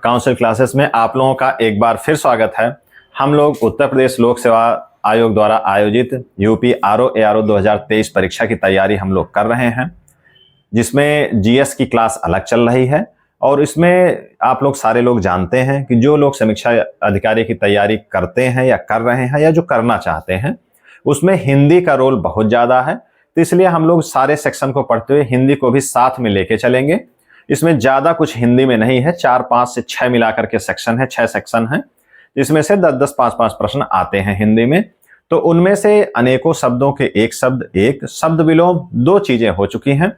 Council classes में आप लोगों का एक बार फिर स्वागत है। हम लोग उत्तर प्रदेश लोक सेवा आयोग द्वारा आयोजित यूपी आरओ एआरओ 2023 परीक्षा की तैयारी हम लोग कर रहे हैं, जिसमें जीएस की क्लास अलग चल रही है। और इसमें आप लोग सारे लोग जानते हैं कि जो लोग समीक्षा अधिकारी की तैयारी करते हैं या कर रहे हैं या जो करना चाहते हैं, उसमें हिंदी का रोल बहुत ज़्यादा है। तो इसलिए हम लोग सारे सेक्शन को पढ़ते हुए हिंदी को भी साथ में लेके चलेंगे। इसमें ज़्यादा कुछ हिंदी में नहीं है, 4, 5 से 6 मिलाकर के सेक्शन है, 6 सेक्शन है, जिसमें से 10-10, 5-5 प्रश्न आते हैं हिंदी में। तो उनमें से अनेकों शब्दों के एक शब्द विलोम 2 चीजें हो चुकी हैं।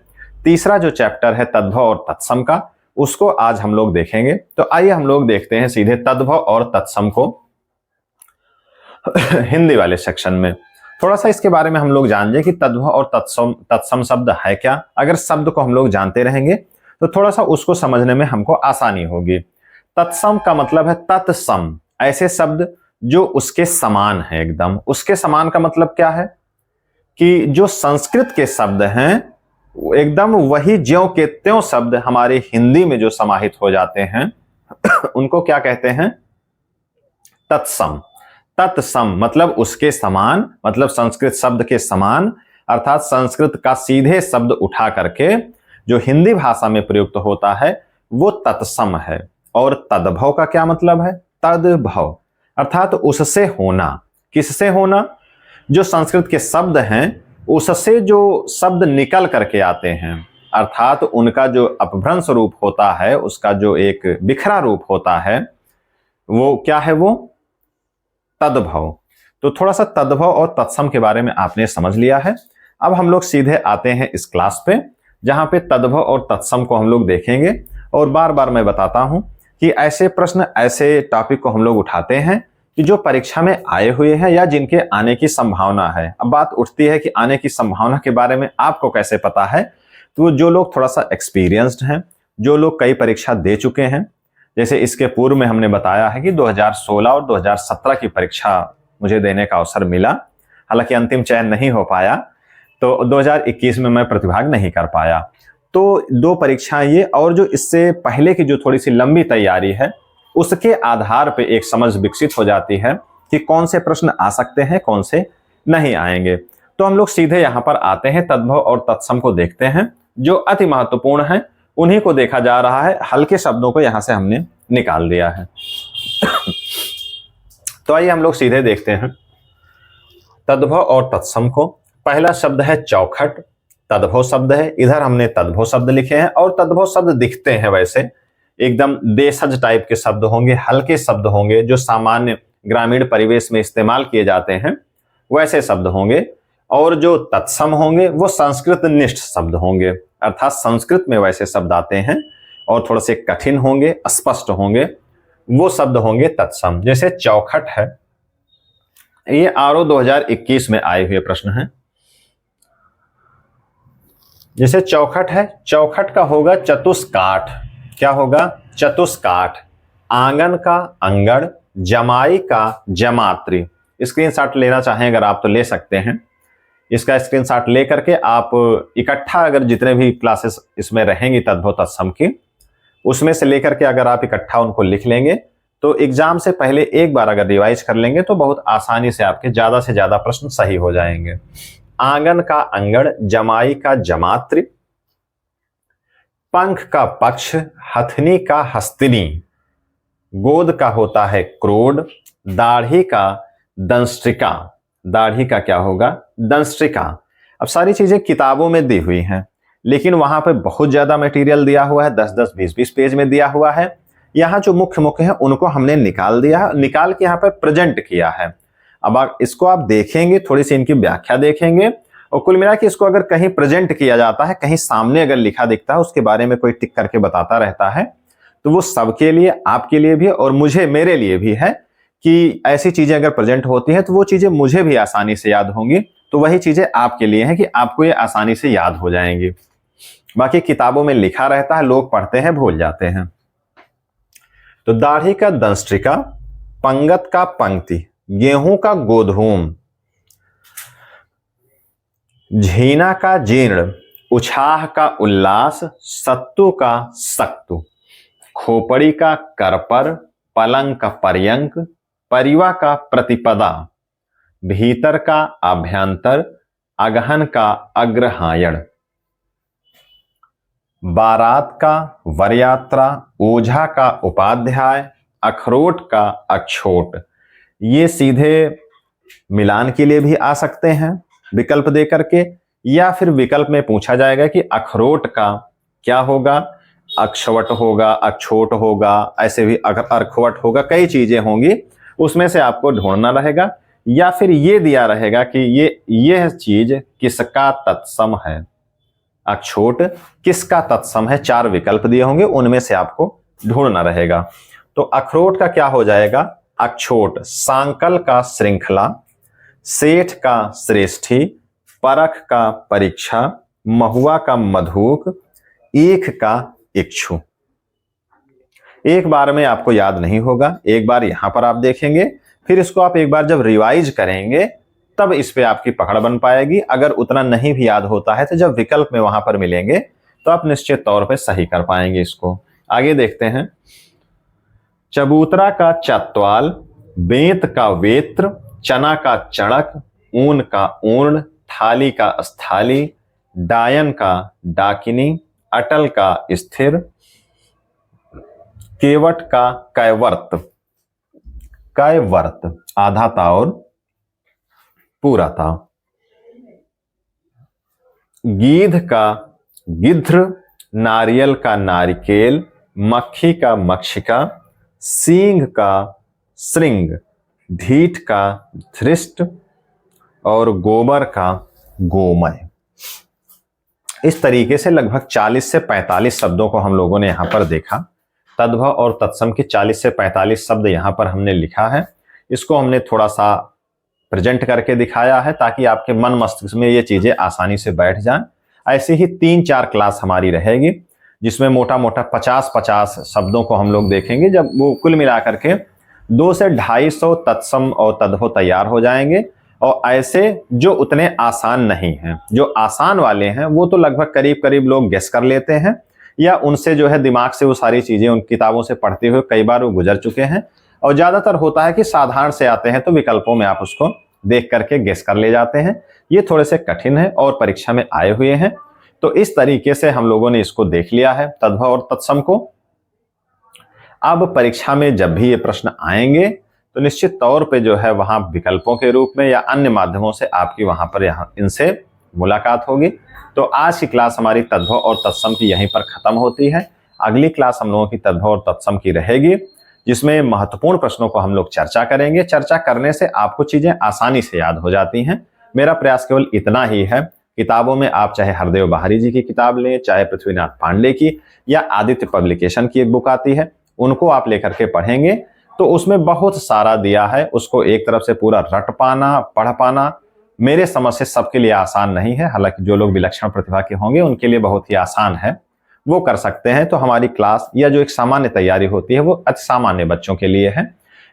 तीसरा जो चैप्टर है तद्भव और तत्सम का, उसको आज हम लोग देखेंगे। तो आइए हम लोग देखते हैं सीधे तद्भव और तत्सम को हिंदी वाले सेक्शन में। थोड़ा सा इसके बारे में हम लोग जान जाए कि तद्भव और तत्सम शब्द है क्या। अगर शब्द को हम लोग जानते रहेंगे तो थोड़ा सा उसको समझने में हमको आसानी होगी। तत्सम का मतलब है तत्सम, ऐसे शब्द जो उसके समान है एकदम। उसके समान का मतलब क्या है कि जो संस्कृत के शब्द हैं एकदम वही ज्यों के त्यों शब्द हमारे हिंदी में जो समाहित हो जाते हैं उनको क्या कहते हैं? तत्सम। तत्सम मतलब उसके समान, मतलब संस्कृत शब्द के समान, अर्थात संस्कृत का सीधे शब्द उठा करके जो हिंदी भाषा में प्रयुक्त होता है वो तत्सम है। और तद्भव का क्या मतलब है? तद्भव अर्थात उससे होना। किससे होना? जो संस्कृत के शब्द हैं उससे जो शब्द निकल करके आते हैं, अर्थात उनका जो अपभ्रंश रूप होता है, उसका जो एक बिखरा रूप होता है, वो क्या है? वो तद्भव। तो थोड़ा सा तद्भव और तत्सम के बारे में आपने समझ लिया है। अब हम लोग सीधे आते हैं इस क्लास पे, जहां पे तद्भव और तत्सम को हम लोग देखेंगे। और बार बार मैं बताता हूं कि ऐसे प्रश्न, ऐसे टॉपिक को हम लोग उठाते हैं कि जो परीक्षा में आए हुए हैं या जिनके आने की संभावना है। अब बात उठती है कि आने की संभावना के बारे में आपको कैसे पता है? तो जो लोग थोड़ा सा एक्सपीरियंस्ड हैं, जो लोग कई परीक्षा दे चुके हैं, जैसे इसके पूर्व में हमने बताया है कि 2016 और 2017 की परीक्षा मुझे देने का अवसर मिला, हालांकि अंतिम चयन नहीं हो पाया, तो 2021 में मैं प्रतिभाग नहीं कर पाया। तो 2 परीक्षाएं ये, और जो इससे पहले की जो थोड़ी सी लंबी तैयारी है, उसके आधार पे एक समझ विकसित हो जाती है कि कौन से प्रश्न आ सकते हैं, कौन से नहीं आएंगे। तो हम लोग सीधे यहां पर आते हैं, तद्भव और तत्सम को देखते हैं। जो अति महत्वपूर्ण है उन्हीं को देखा जा रहा है, हल्के शब्दों को यहां से हमने निकाल दिया है। तो आइए हम लोग सीधे देखते हैं तद्भव और तत्सम को। पहला शब्द है चौखट, तद्भव शब्द है। इधर हमने तद्भव शब्द लिखे हैं, और तद्भव शब्द दिखते हैं वैसे एकदम देशज टाइप के शब्द होंगे, हल्के शब्द होंगे, जो सामान्य ग्रामीण परिवेश में इस्तेमाल किए जाते हैं वैसे शब्द होंगे। और जो तत्सम होंगे वो संस्कृत निष्ठ शब्द होंगे, अर्थात संस्कृत में वैसे शब्द आते हैं और थोड़े से कठिन होंगे, अस्पष्ट होंगे, वो शब्द होंगे तत्सम। जैसे चौखट है, ये आरओ 2021 में आए हुए प्रश्न हैं। जैसे चौखट है, चौखट का होगा चतुष्काठ। क्या होगा? चतुष्काठ। आंगन का अंगड़, जमाई का जमात्री। स्क्रीनशॉट लेना चाहें अगर आप तो ले सकते हैं। इसका स्क्रीनशॉट लेकर के आप इकट्ठा, अगर जितने भी क्लासेस इसमें रहेंगी तद्भव तत्सम की, उसमें से लेकर के अगर आप इकट्ठा उनको लिख लेंगे तो एग्जाम से पहले एक बार अगर रिवाइज कर लेंगे तो बहुत आसानी से आपके ज्यादा से ज्यादा प्रश्न सही हो जाएंगे। आंगन का अंगड़, जमाई का जमात्री, पंख का पक्ष, हथनी का हस्तिनी, गोद का होता है क्रोड, दाढ़ी का दंष्ट्रिका। दाढ़ी का क्या होगा? दंष्ट्रिका। अब सारी चीजें किताबों में दी हुई हैं, लेकिन वहां पे बहुत ज्यादा मटेरियल दिया हुआ है, 10-10, 20-20 पेज में दिया हुआ है। यहाँ जो मुख्य मुख्य है उनको हमने निकाल के यहाँ पे प्रेजेंट किया है। अब इसको आप देखेंगे, थोड़ी सी इनकी व्याख्या देखेंगे, और कुल मिला के इसको अगर कहीं प्रेजेंट किया जाता है, कहीं सामने अगर लिखा दिखता है, उसके बारे में कोई टिक करके बताता रहता है, तो वो सबके लिए, आपके लिए भी और मुझे, मेरे लिए भी है कि ऐसी चीजें अगर प्रेजेंट होती हैं तो वो चीजें मुझे भी आसानी से याद होंगी, तो वही चीजें आपके लिए हैं कि आपको ये आसानी से याद हो जाएंगी। बाकी किताबों में लिखा रहता है, लोग पढ़ते हैं, भूल जाते हैं। तो दाढ़ी का दंष्ट्रिका, पंगत का पंक्ति, गेहूं का गोधूम, झीना का जीर्ण, उछाह का उल्लास, सत्तू का सत्तू। खोपड़ी का करपर, पलंग का पर्यंक, परिवा का प्रतिपदा, भीतर का अभ्यंतर, अगहन का अग्रहायण, बारात का वरयात्रा, ओझा का उपाध्याय, अखरोट का अक्षोट। ये सीधे मिलान के लिए भी आ सकते हैं विकल्प दे करके, या फिर विकल्प में पूछा जाएगा कि अखरोट का क्या होगा, अक्षवट होगा, अक्षोट होगा, ऐसे भी अरखवट होगा, कई चीजें होंगी, उसमें से आपको ढूंढना रहेगा। या फिर ये दिया रहेगा कि ये चीज किसका तत्सम है, अक्षोट किसका तत्सम है, 4 विकल्प दिए होंगे, उनमें से आपको ढूंढना रहेगा। तो अखरोट का क्या हो जाएगा, अक्षोट, सांकल का श्रृंखला, सेठ का श्रेष्ठी, परख का परीक्षा, महुआ का मधुक, ईख का इक्षु। एक बार में आपको याद नहीं होगा, एक बार यहां पर आप देखेंगे, फिर इसको आप एक बार जब रिवाइज करेंगे तब इस पे आपकी पकड़ बन पाएगी। अगर उतना नहीं भी याद होता है तो जब विकल्प में वहां पर मिलेंगे तो आप निश्चित तौर पे सही कर पाएंगे इसको। आगे देखते हैं, चबूतरा का चत्वाल, बेंत का वेत्र, चना का चणक, ऊन का ऊर्ण, थाली का स्थाली, डायन का डाकिनी, अटल का स्थिर, केवट का कैवर्त। कैवर्त आधा था और पूरा था। गीध का गिध्र, नारियल का नारिकेल, मक्खी का मक्षिका, सींग का श्रृंग, ढीठ का धृष्ट और गोबर का गोमय। इस तरीके से लगभग 40 से 45 शब्दों को हम लोगों ने यहां पर देखा। तद्भव और तत्सम के 40 से 45 शब्द यहां पर हमने लिखा है। इसको हमने थोड़ा सा प्रेजेंट करके दिखाया है ताकि आपके मन मस्तिष्क में ये चीजें आसानी से बैठ जाएं। ऐसे ही 3-4 क्लास हमारी रहेगी जिसमें मोटा मोटा 50-50 शब्दों को हम लोग देखेंगे। जब वो कुल मिलाकर के 200 से 250 तत्सम और तद्भव तैयार हो जाएंगे। और ऐसे जो उतने आसान नहीं हैं, जो आसान वाले हैं वो तो लगभग करीब करीब लोग गेस कर लेते हैं, या उनसे जो है दिमाग से वो सारी चीजें उन किताबों से पढ़ते हुए कई बार वो गुजर चुके हैं। और ज्यादातर होता है कि साधारण से आते हैं तो विकल्पों में आप उसको देख करके गेस कर ले जाते हैं। ये थोड़े से कठिन है और परीक्षा में आए हुए हैं। तो इस तरीके से हम लोगों ने इसको देख लिया है, तद्भव और तत्सम को। अब परीक्षा में जब भी ये प्रश्न आएंगे तो निश्चित तौर पे जो है वहां विकल्पों के रूप में या अन्य माध्यमों से आपकी वहां पर इनसे मुलाकात होगी। तो आज की क्लास हमारी तद्भव और तत्सम की यहीं पर खत्म होती है। अगली क्लास हम लोगों की तद्भव और तत्सम की रहेगी जिसमें महत्वपूर्ण प्रश्नों को हम लोग चर्चा करेंगे। चर्चा करने से आपको चीजें आसानी से याद हो जाती हैं। मेरा प्रयास केवल इतना ही है, किताबों में आप चाहे हरदेव बहारी जी की किताब लें, चाहे पृथ्वीनाथ पांडे की या आदित्य पब्लिकेशन की एक बुक आती है, उनको आप लेकर के पढ़ेंगे तो उसमें बहुत सारा दिया है। उसको एक तरफ से पूरा रट पाना, पढ़ पाना मेरे समझ से सबके लिए आसान नहीं है। हालांकि जो लोग विलक्षण प्रतिभा के होंगे उनके लिए बहुत ही आसान है, वो कर सकते हैं। तो हमारी क्लास या जो एक सामान्य तैयारी होती है वो अति सामान्य बच्चों के लिए है।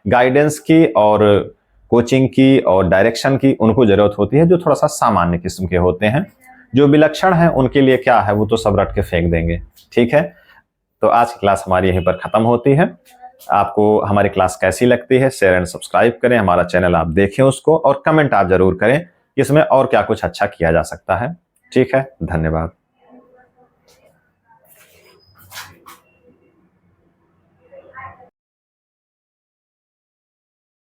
गाइडेंस की और कोचिंग की और डायरेक्शन की उनको जरूरत होती है जो थोड़ा सा सामान्य किस्म के होते हैं। जो विलक्षण है उनके लिए क्या है, वो तो सब रट के फेंक देंगे। ठीक है, तो आज की क्लास हमारी यहीं पर खत्म होती है। आपको हमारी क्लास कैसी लगती है शेयर एंड सब्सक्राइब करें, हमारा चैनल आप देखें उसको, और कमेंट आप जरूर करें कि इसमें और क्या कुछ अच्छा किया जा सकता है। ठीक है, धन्यवाद।